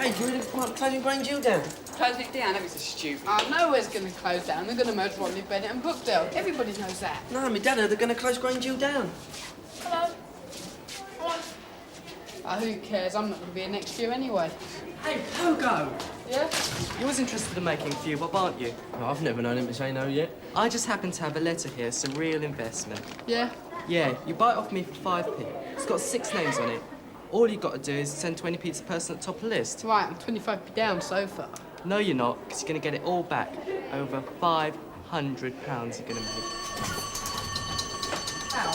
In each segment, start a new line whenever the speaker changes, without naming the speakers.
Hey, do you really want closing Grange down?
Closing it down, that'd be so stupid.
Oh, nowhere's going to close down. They're going to merge Rodney Bennett and Brookdale. Everybody knows that.
No, my dad heard they're going to close Grange down.
Hello. Hello. Oh, who cares? I'm not going to be here next year anyway.
Hey, Pogo!
Yeah?
You was interested in making a few bob, aren't you?
Oh, I've never known him to say no yet.
I just happen to have a letter here, some real investment.
Yeah?
Yeah, you buy it off me for 5p. It's got 6 names on it. All you got to do is send 20p to the person at the top of the list.
Right, I'm 25p down so far.
No, you're not, because you're going to get it all back. Over £500 you're going to make. Ow.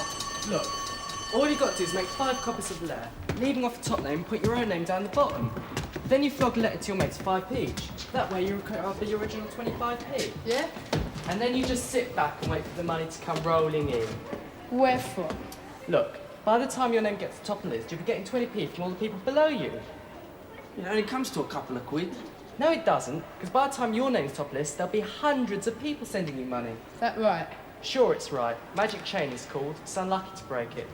Look, all you got to do is make 5 copies of the letter, leaving off the top name and put your own name down the bottom. Then you flog a letter to your mates 5p each. That way you recover the original 25p.
Yeah?
And then you just sit back and wait for the money to come rolling in.
Where from?
Look, by the time your name gets to the top of the list, you'll be getting 20p from all the people below you.
It only comes to a couple of quid.
No, it doesn't, because by the time your name's top list, there'll be hundreds of people sending you money.
That right?
Sure, it's right. Magic chain is called. It's unlucky to break it.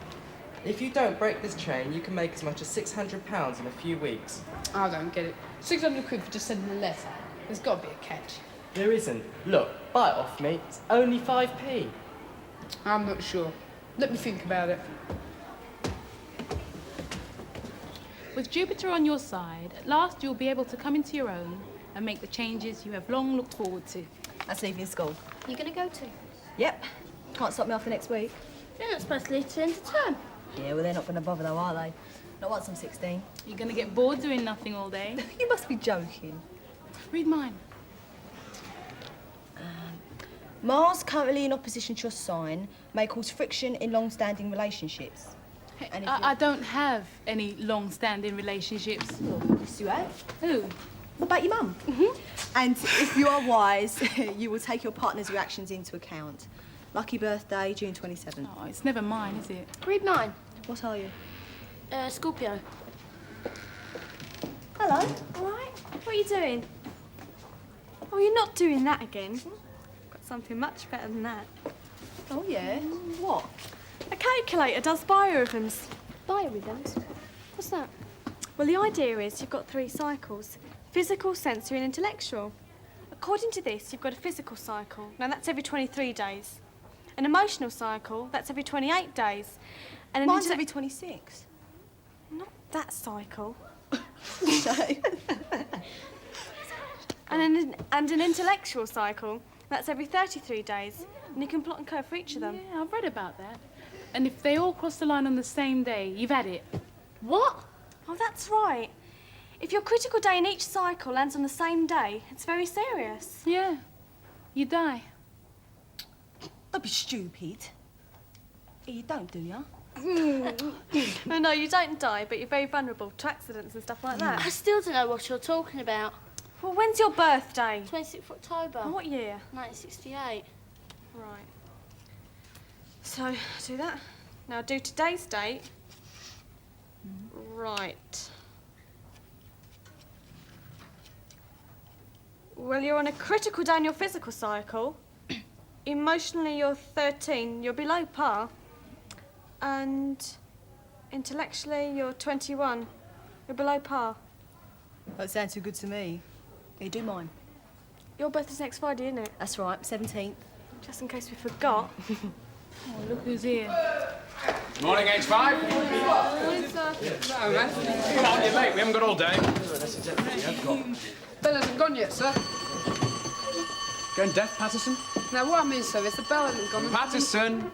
If you don't break this chain, you can make as much as £600 in a few weeks.
I don't get it. 600 quid for just sending a letter. There's got to be a catch.
There isn't. Look, buy it off me. It's only 5p.
I'm not sure. Let me think about it.
With Jupiter on your side, at last you'll be able to come into your own and make the changes you have long looked forward to.
That's leaving school.
You gonna go to?
Yep. Can't stop me after next week.
You're not supposed to leave till end of term.
Yeah, well, they're not going to bother though, are they? Not once I'm 16.
You're going to get bored doing nothing all day.
You must be joking.
Read mine.
Mars, currently in opposition to your sign, may cause friction in long-standing relationships.
Hey,
And if
I don't have any long-standing relationships.
Yes, you have.
Who?
What about your mum? And if you are wise, you will take your partner's reactions into account. Lucky birthday, June 27th.
Oh, it's never mine, is it?
Read mine.
What are you?
Scorpio.
Hello.
All right. What are you doing? Oh, you're not doing that again. Got something much better than that.
Oh, yeah? What?
A calculator does biorhythms.
Biorhythms? What's that?
Well, the idea is you've got 3 cycles: physical, sensory and intellectual. According to this, you've got a physical cycle. Now, that's every 23 days. An emotional cycle, that's every 28 days. And
Mine's every 26.
Not that cycle.
No.
And an intellectual cycle, that's every 33 days. And you can plot and curve for each of them.
Yeah, I've read about that. And if they all cross the line on the same day, you've had it.
What? Oh, that's right. If your critical day in each cycle lands on the same day, it's very serious.
Yeah, you die.
Don't be stupid. You don't, do you?
No, you don't die, but you're very vulnerable to accidents and stuff like that.
I still don't know what you're talking about.
Well, when's your birthday?
26th October.
Oh, what year?
1968.
Right. So, do that. Now, do today's date. Right. Well, you're on a critical day in your physical cycle. Emotionally, you're 13. You're below par. And intellectually, you're 21. You're below par.
That sounds too good to me. You do mine.
Your birthday's next Friday, isn't it?
That's right, 17th.
Just in case we forgot.
Oh, look who's here.
Morning, H5.
No, man.
Come on, you're late. We haven't got all day.
Bell hasn't gone yet, sir.
Going deaf, Patterson?
Now, what I mean, sir, is the bell hasn't gone.
Patterson!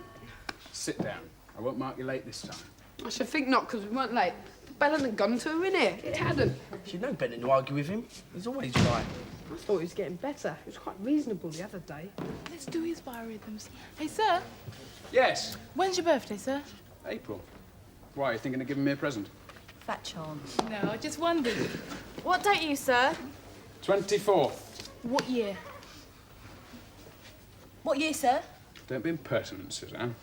Sit down. I won't mark you late this time.
I should think not, because we weren't late. The bell hadn't gone to her, innit? It hadn't.
She'd no better to argue with him. He's always right.
I thought he was getting better. He was quite reasonable the other day.
Let's do his biorhythms. Hey, sir,
Yes,
when's your birthday, sir?
April. Why, are you thinking of giving me a present?
Fat chance.
No, I just wondered.
What date are you, sir?
24th.
What year?
What year, sir?
Don't be impertinent, Suzanne.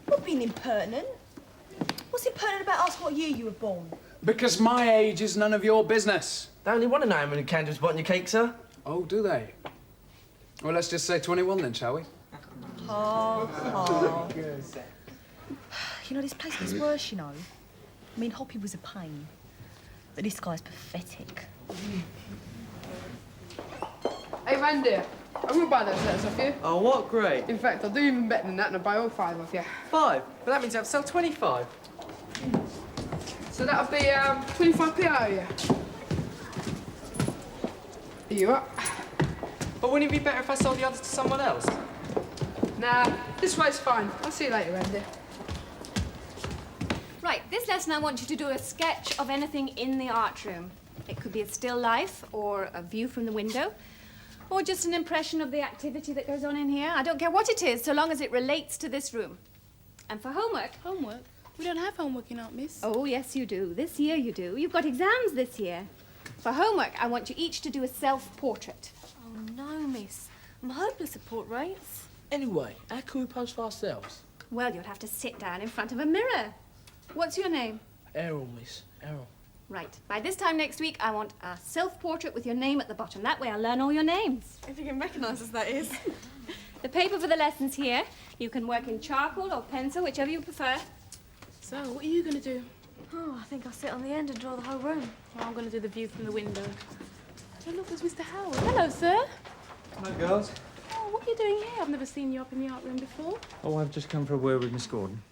Not being impertinent. What's impertinent about us what year you were born?
Because my age is none of your business.
They only want to know how many candles put on your cake, sir.
Oh, do they? Well, let's just say 21 then, shall we?
Oh. You know, this place gets worse, you know. I mean, Hoppy was a pain. but this guy's pathetic.
Hey, Randy, I'm gonna buy those letters off you.
Oh, what? Great.
In fact, I'll do even better than that and I'll buy all 5 off you.
5? But that means I have to sell 25.
So that'll be 25p out of you. Are you up?
But wouldn't it be better if I sold the others to someone else?
Nah, this way's fine. I'll see you later, Randy.
Right, this lesson I want you to do a sketch of anything in the art room. It could be a still life or a view from the window or just an impression of the activity that goes on in here. I don't care what it is, so long as it relates to this room. And for homework...
Homework? We don't have homework in art, miss.
Oh, yes, you do. This year you do. You've got exams this year. For homework, I want you each to do a self-portrait.
Oh, no, miss. I'm hopeless at portraits.
Anyway, how can we pose for ourselves?
Well, you'd have to sit down in front of a mirror. What's your name?
Errol, miss. Errol.
Right. By this time next week, I want a self-portrait with your name at the bottom. That way I'll learn all your names.
If you can recognise us, that is.
The paper for the lesson's here. You can work in charcoal or pencil, whichever you prefer.
So, what are you going to do?
Oh, I think I'll sit on the end and draw the whole room.
Oh, I'm going to do the view from the window. Oh, look, there's Mr. Howard. Hello, sir.
Hi, girls.
Oh, what are you doing here? I've never seen you up in the art room before.
Oh, I've just come for a word with Miss Gordon.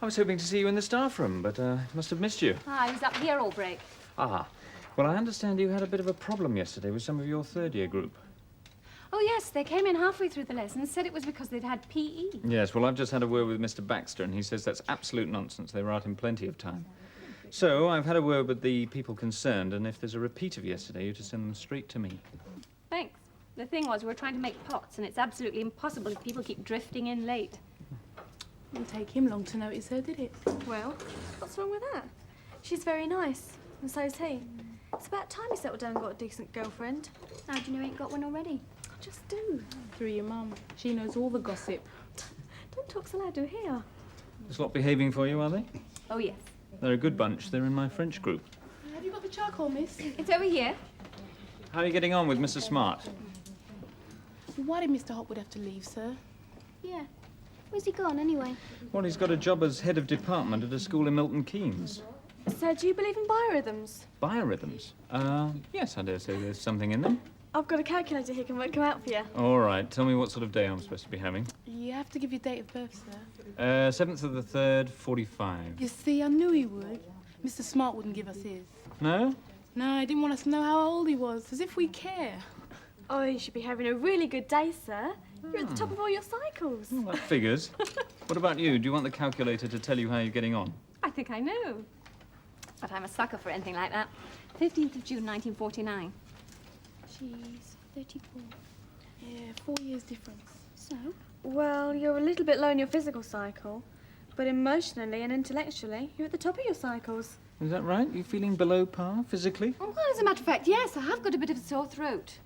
I was hoping to see you in the staff room, but must have missed you.
Ah, he's up here all break.
Ah. Well, I understand you had a bit of a problem yesterday with some of your third-year group.
Oh, yes, they came in halfway through the lesson and said it was because they'd had PE.
Yes, well, I've just had a word with Mr. Baxter, and he says that's absolute nonsense. They were out in plenty of time. So, I've had a word with the people concerned, and if there's a repeat of yesterday, you're to send them straight to me.
Thanks. The thing was, we were trying to make pots, and it's absolutely impossible if people keep drifting in late.
Didn't take him long to notice her, did it?
Well, what's wrong with that? She's very nice, and so's he. It's about time he settled down and got a decent girlfriend.
How do you know he ain't got one already?
I just do.
Through your mum. She knows all the gossip.
Don't talk so loud to hear.
Is lot behaving for you, are they?
Oh, yes.
They're a good bunch. They're in my French group.
Have you got the charcoal, miss?
It's over here.
How are you getting on with Mr. Smart?
Why did Mr. Hopwood have to leave, sir?
Yeah. Where's he gone, anyway?
Well, he's got a job as head of department at a school in Milton Keynes.
So, do you believe in biorhythms?
Biorhythms? Yes, I dare say there's something in them.
I've got a calculator here, can work them out for you.
All right, tell me what sort of day I'm supposed to be having.
You have to give your date of birth, sir.
7th of the 3rd, 45.
You see, I knew he would. Mr. Smart wouldn't give us his.
No?
No, he didn't want us to know how old he was, as if we care.
Oh, you should be having a really good day, sir. You're at the top of all your cycles.
Well, that figures. What about you? Do you want the calculator to tell you how you're getting on?
I think I know. But I'm a sucker for anything like that. 15th of June, 1949.
She's 34.
Yeah, 4 years difference.
So? Well, you're a little bit low in your physical cycle, but emotionally and intellectually, you're at the top of your cycles.
Is that right? You feeling below par, physically?
Well, as a matter of fact, yes, I have got a bit of a sore throat.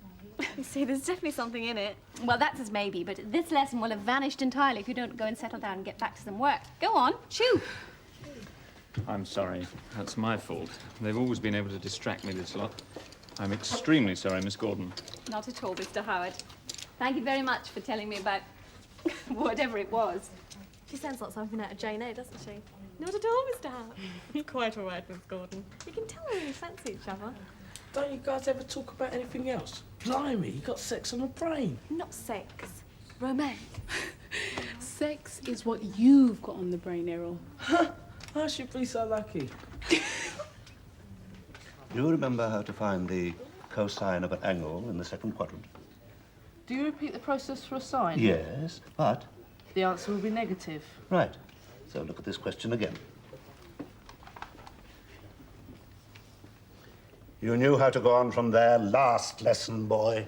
You see, there's definitely something in it.
Well, that's as maybe, but this lesson will have vanished entirely if you don't go and settle down and get back to some work. Go on, chew.
I'm sorry. That's my fault. They've always been able to distract me, this lot. I'm extremely sorry, Miss Gordon.
Not at all, Mr. Howard. Thank you very much for telling me about whatever it was.
She sounds like something out of Jane Eyre, doesn't she? Not at all, Mr. Howard. Quite all right, Miss Gordon. You can tell we really fancy each other.
Don't you guys ever talk about anything else? Blimey, you got sex on the brain.
Not sex. Romance.
Sex is what you've got on the brain, Errol.
I should be so lucky.
Do you remember how to find the cosine of an angle in the second quadrant?
Do you repeat the process for a sine?
Yes, but...
The answer will be negative.
Right. So look at this question again. You knew how to go on from there last lesson, boy.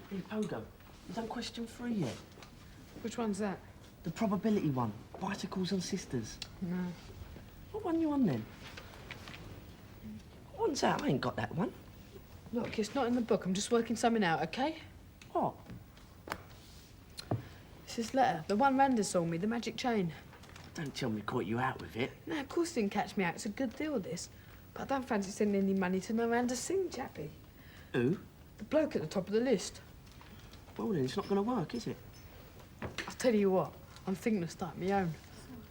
Hey, Pogo, you done question 3 yet?
Which one's that?
The probability one. Bicycles and sisters.
No.
What one you on then? What one's that? I ain't got that one.
Look, it's not in the book. I'm just working something out, okay?
What?
It's this letter. The one Randa sold me, the magic chain.
Don't tell me caught you out with it.
No, of course it didn't catch me out. It's a good deal, this. But I don't fancy sending any money to no Randa Singh, chappie.
Who?
The bloke at the top of the list.
Well then, it's not going to work, is it?
I'll tell you what. I'm thinking of starting my own.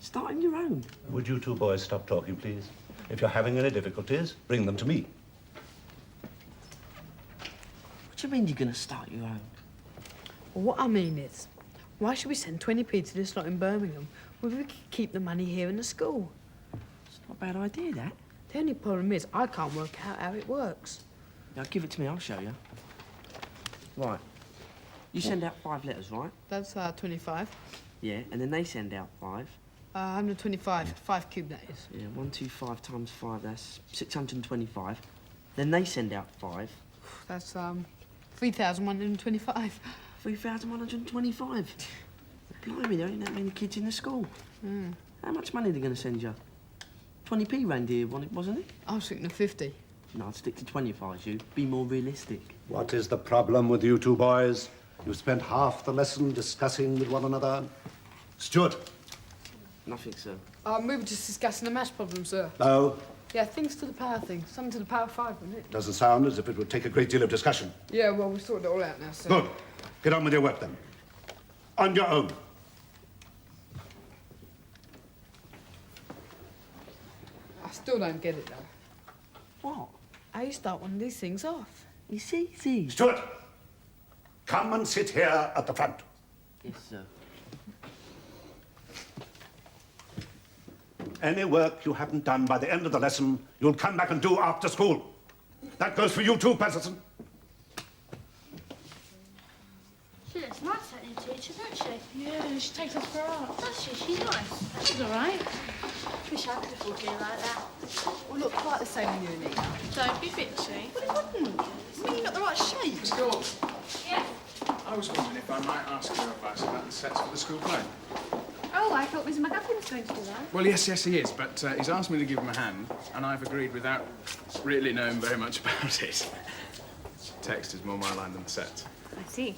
Starting your own?
Would you two boys stop talking, please? If you're having any difficulties, bring them to me.
What do you mean you're going to start your own?
Well, what I mean is, why should we send 20p to this lot in Birmingham when we could keep the money here in the school?
It's not a bad idea, that.
The only problem is I can't work out how it works.
Now, give it to me, I'll show you. Right. You send out 5 letters, right?
That's 25.
Yeah, and then they send out 5.
125, 5 cube that is.
Yeah, 125 times 5, that's 625. Then they send out 5.
That's 3,125.
3,125? Blimey, there ain't that many kids in the school. How much money are they going to send you? 20p reindeer, wasn't it?
I was thinking of 50.
No, I'd stick to 25, you. Be more realistic.
What is the problem with you two boys? You spent half the lesson discussing with one another. Stuart.
Nothing, sir.
We were just discussing a maths problem, sir.
No,
Yeah, things to the power thing. Something to the power of 5, wasn't it?
doesn't sound as if it would take a great deal of discussion.
Yeah, well, we've sorted it all out now, sir.
Good. Get on with your work, then. On your own.
I still don't get it, though.
What?
How you start one of these things off?
It's easy.
Stuart, come and sit here at the front.
Yes, sir.
Any work you haven't done by the end of the lesson, you'll come back and do after school. That goes for you too, Patterson.
She looks nice, that new teacher, doesn't she?
Yeah, she takes us for art.
Does she? She's nice.
She's all right.
Wish I could afford you like that.
We look quite the same in you and Nina.
Don't be bitchy.
We wouldn't. I mean, you've got the right shape.
Miss Gordon,
Yeah.
I was wondering if I might ask your advice about the sets for the school play.
Oh, I thought Mr. McGuffin was going to do that.
Well, yes, he is, but he's asked me to give him a hand, and I've agreed without really knowing very much about it. Text is more my line than the set.
I see.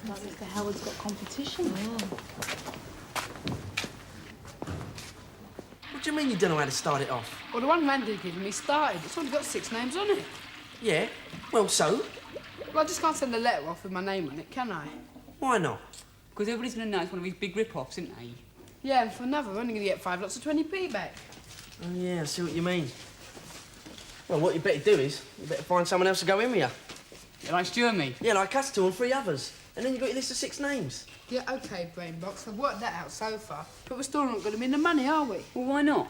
Like Mr. Howard's got competition.
What do you mean you don't know how to start it off?
Well, the one Randy gave me started. It's only got 6 names on it.
Yeah, well, so?
Well, I just can't send a letter off with my name on it, can I?
Why not?
Because everybody's going to know it's one of these big rip-offs, isn't they?
Yeah, and for another, we're only going to get 5 lots of 20p back.
Oh, yeah, I see what you mean. Well, what you better do is, you better find someone else to go in with you.
Yeah, like Stu and me.
Yeah, like us 2 and 3 others. And then you've got your list of 6 names.
Yeah, OK, Brainbox, I've worked that out so far. But we're still not going to be in the money, are we?
Well, why not?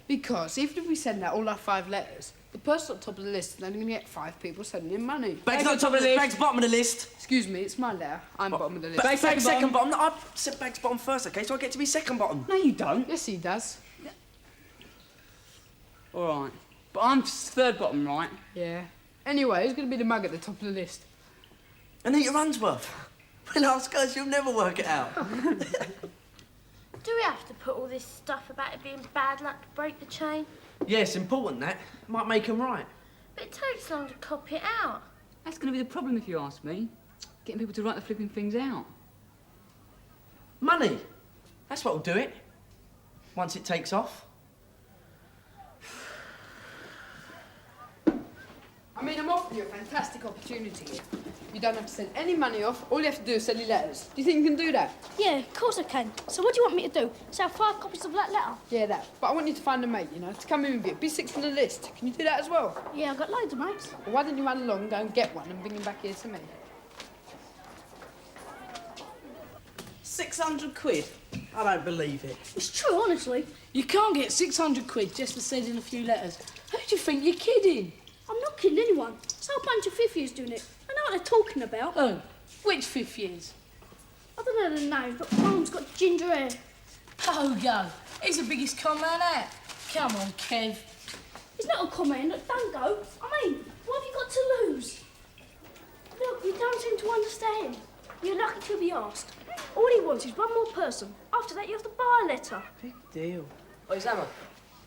Because even if we send out all our 5 letters, the person at the top of the list is only going to get 5 people sending in money.
Bag's not top of the list. Bag's bottom of the list.
Excuse me, it's my letter. I'm bottom of the list.
Bag's second bottom. No, I said Bag's bottom first, OK? So I get to be second bottom.
No, you don't.
Yes, he does.
All right. But I'm third bottom, right?
Yeah. Anyway, who's going to be the mug at the top of the list?
Anita Runsworth. We'll ask her, she'll never work it out.
Do we have to put all this stuff about it being bad luck to break the chain?
Yeah, it's important, that. Might make 'em right.
But it takes long to copy it out.
That's going to be the problem, if you ask me. Getting people to write the flipping things out.
Money. That's what'll do it. Once it takes off.
I mean, I'm offering you a fantastic opportunity here. You don't have to send any money off. All you have to do is send your letters. Do you think you can do that?
Yeah, of course I can. So what do you want me to do? Sell 5 copies of that letter?
Yeah, that. But I want you to find a mate, you know, to come in with you. Be 6th on the list. Can you do that as well?
Yeah, I've got loads of mates.
Well, why don't you run along, go and get one and bring him back here to me?
600 quid? I don't believe it.
It's true, honestly.
You can't get 600 quid just for sending a few letters. Who do you think you're kidding?
I'm not kidding anyone. It's a whole bunch of 5th years doing it. I know what they're talking about.
Oh, which 5th years?
I don't know the names, but one's got ginger hair.
Pogo. He's the biggest con man out. Come on, Kev.
He's not a comment. Look, don't go. I mean, what have you got to lose? Look, you don't seem to understand. You're lucky to be asked. All he wants is one more person. After that, you have to buy a letter.
Big deal.
Oh, is Emma?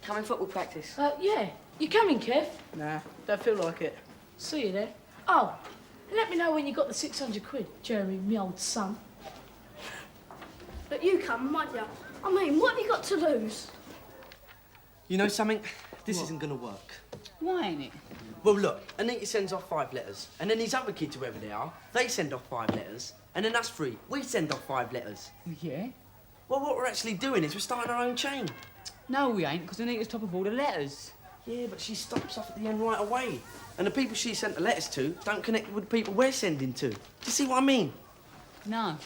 Come in football practice.
Yeah. You coming, Kev?
Nah, don't feel like it.
See you there. Oh, let me know when you got the 600 quid, Jeremy, me old son.
But you come, might you? I mean, what have you got to lose?
You know something? This isn't gonna work.
Why ain't it?
Well, look, Anita sends off 5 letters, and then these other kids, whoever they are, they send off 5 letters, and then us 3, we send off 5 letters.
Yeah.
Well, what we're actually doing is we're starting our own chain.
No, we ain't, because Anita's top of all the letters.
Yeah, but she stops off at the end right away. And the people she sent the letters to don't connect with the people we're sending to. Do you see what I mean?
No.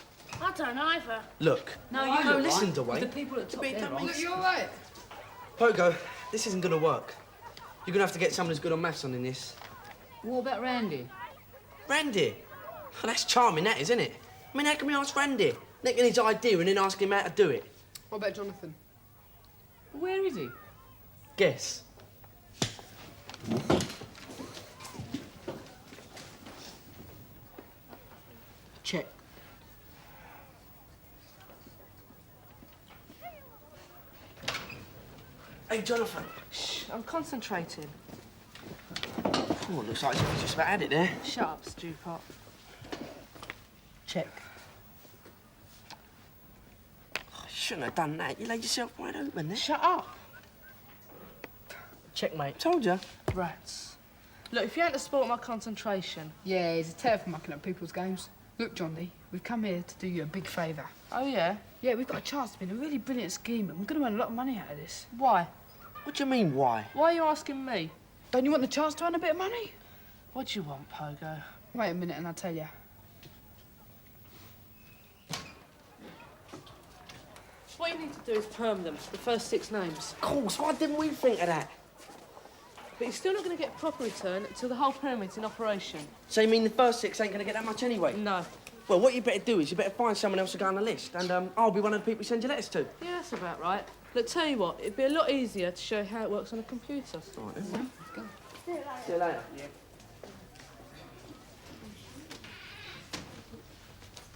I don't either.
Look.
No, you look
listen,
right.
Dwayne.
The people at the top,
But
they're
don't
right.
make-
You're right.
Pogo, this isn't going to work. You're going to have to get someone who's good on maths on in this.
What about Randy?
Randy? Oh, that's charming, that is, isn't it? I mean, how can we ask Randy? Nicking his idea and then ask him how to do it.
What about Jonathan? Where is he?
Guess. Check. Hey, Jonathan.
Shh, I'm concentrating.
Oh, looks like he's just about had it there.
Shut up, stupid.
Check. Oh, you shouldn't have done that. You laid yourself wide open there.
Shut up.
Checkmate. Told you.
Rats. Look, if you ain't to spoil my concentration.
Yeah, he's a terrible for mucking up people's games. Look, John Dee, we've come here to do you a big favour.
Oh, yeah?
Yeah, we've got a chance to be a really brilliant schemer. We're going to earn a lot of money out of this.
Why?
What do you mean, why?
Why are you asking me?
Don't you want the chance to earn a bit of money?
What do you want, Pogo?
Wait a minute and I'll tell you.
What you need to do is perm them, the first 6 names.
Of course, why didn't we think of that?
But you're still not going to get a proper return until the whole pyramid's in operation.
So you mean the first 6 ain't going to get that much anyway?
No.
Well, what you better do is you better find someone else to go on the list, and I'll be one of the people you send your letters to.
Yeah, that's about right. Look, tell you what, it'd be a lot easier to show how it works on a computer.
All right, then.
Let's go.
See you later. Yeah.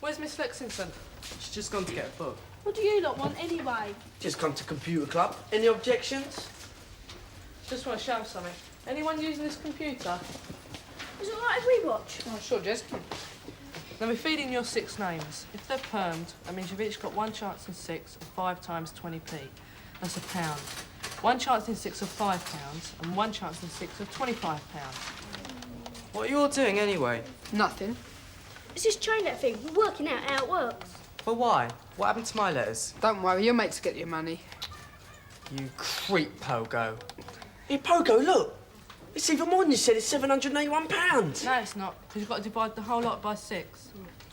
Where's Miss Lexington?
She's just gone to get a book.
What do you lot want anyway?
Just come to computer club. Any objections?
Just want to show something. Anyone using this computer?
Is it all right if we watch?
Oh, sure, Jess.
Now we're feeding your 6 names. If they're permed, that means you've each got 1 chance in 6 of 5 times 20p. That's £1. 1 chance in 6 of £5 and 1 chance in 6 of £25.
What are you all doing anyway?
Nothing.
It's this chain letter thing. We're working out how it works.
But why? What happened to my letters?
Don't worry, your mates get your money.
You creep, Pogo.
Hey, Pogo, look. It's even more than you said. It's £781.
No, it's not, because you've got to divide the whole lot by 6.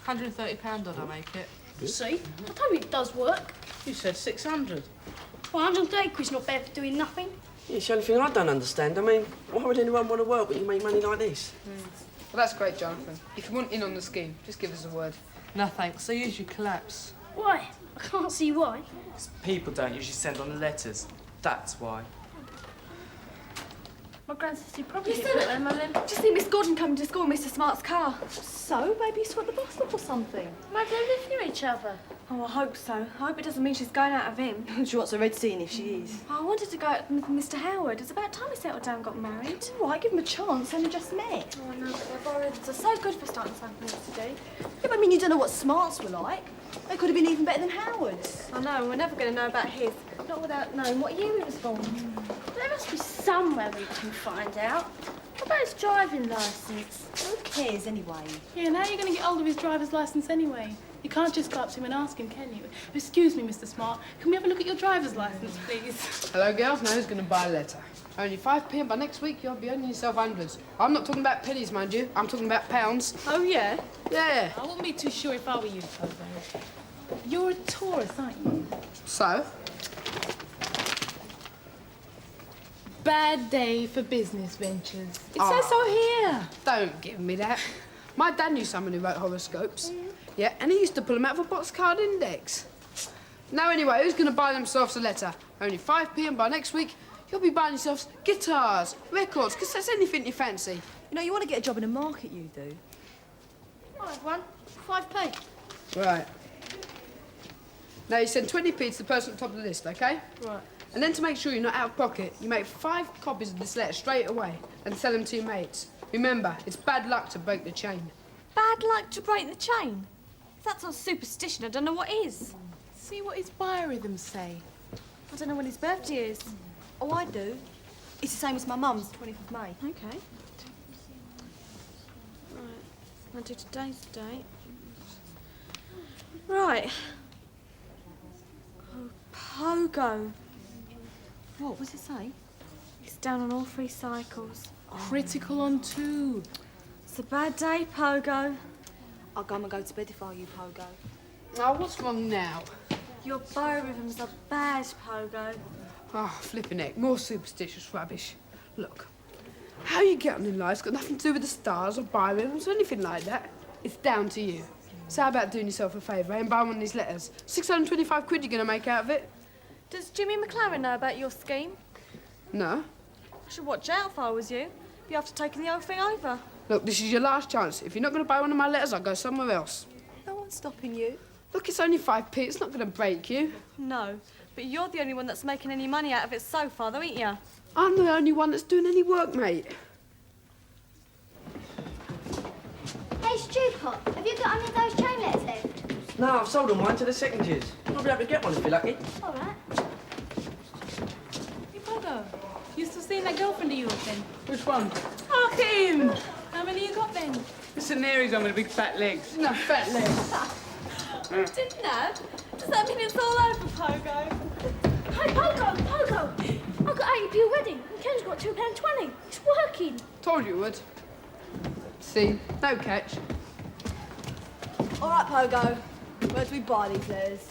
£130 odd I make it.
See? I told you it does work.
You said 600.
Well, 130 quid's not bad for doing nothing.
Yeah, it's the only thing I don't understand. I mean, why would anyone want to work when you make money like this?
Well, that's great, Jonathan. If you want in on the scheme, just give us a word.
No thanks, I usually collapse.
Why? I can't see why.
People don't usually send on letters. That's why.
My grandsister probably
Listen,
did it then, Mullin.
Just see Miss Gordon coming to school in Mr. Smart's car.
So, maybe you swapped the bus stop or something.
Maybe they live near each other.
Oh, I hope so. I hope it doesn't mean she's going out of him.
She wants a red scene if she is.
I wanted to go out with Mr. Howard. It's about time he settled down and got married.
It's all right, give them a chance. Only just met.
Oh, no, but they're worried. It's so good for starting something else to do.
Yeah, but I mean, you don't know what Smarts were like. They could have been even better than Howard's.
I know, we're never going to know about his. Not without knowing what year he was born.
There must be somewhere we can find out. What about his driving licence?
Who cares anyway?
Yeah, and how are you going to get hold of his driver's licence anyway? You can't just go up to him and ask him, can you? Excuse me, Mr. Smart, can we have a look at your driver's licence, please?
Hello, girls. Now who's going to buy a letter? Only 5p, and by next week you'll be earning yourself hundreds. I'm not talking about pennies, mind you. I'm talking about pounds.
Oh, yeah?
Yeah.
I wouldn't be too sure if I were you, Pogo. You're a tourist, aren't you?
So?
Bad day for business ventures. It
Ah.
says so here.
Don't give me that. My dad knew someone who wrote horoscopes. Yeah, and he used to pull them out of a boxcard index. Now, anyway, who's going to buy themselves a letter? Only 5p, and by next week, you'll be buying yourselves guitars, records, cassettes, anything you fancy.
You know, you want to get a job in a market, you do.
I'll have one. 5p.
Right. Now, you send 20p to the person at the top of the list, OK?
Right.
And then to make sure you're not out of pocket, you make 5 copies of this letter straight away and sell them to your mates. Remember, it's bad luck to break the chain.
Bad luck to break the chain? If that's not superstition, I don't know what is.
See what his biorhythms say.
I don't know when his birthday is.
Oh, I do. It's the same as my mum's, 20th of May.
Okay. Right. I'll do today's date. Right. Pogo. What was it say? It's down on all 3 cycles.
Critical on 2.
It's a bad day, Pogo.
I'll go to bed if I were you, Pogo.
Oh, what's wrong now?
Your biorhythms are bad, Pogo.
Oh, flipping heck, more superstitious rubbish. Look, how you get on in life's got nothing to do with the stars or biorhythms or anything like that. It's down to you. So how about doing yourself a favour and buying one of these letters? 625 quid you're going to make out of it?
Does Jimmy McLaren know about your scheme?
No.
I should watch out if I was you. Be after taking the whole thing over.
Look, this is your last chance. If you're not going to buy one of my letters, I'll go somewhere else.
No one's stopping you.
Look, it's only 5p. It's not going to break you.
No, but you're the only one that's making any money out of it so far, though, ain't you?
I'm the only one that's doing any work, mate.
Hey, Stewpot, have you got any of those chain letters left?
No, I've sold them mine to the secondaries. You'll be able to get one if you're lucky.
All right.
Hey, Pogo, you still seeing that girlfriend of yours then?
Which one?
Hark him! How many you got then?
Listen there, he's on with the big fat legs.
No, fat legs.
Didn't know. Does that mean it's all over, Pogo?
Hey, Pogo! I've got 80p already, and Ken's got £2.20. It's working.
Told you it would. See, no catch.
All right, Pogo. Where do we buy these letters?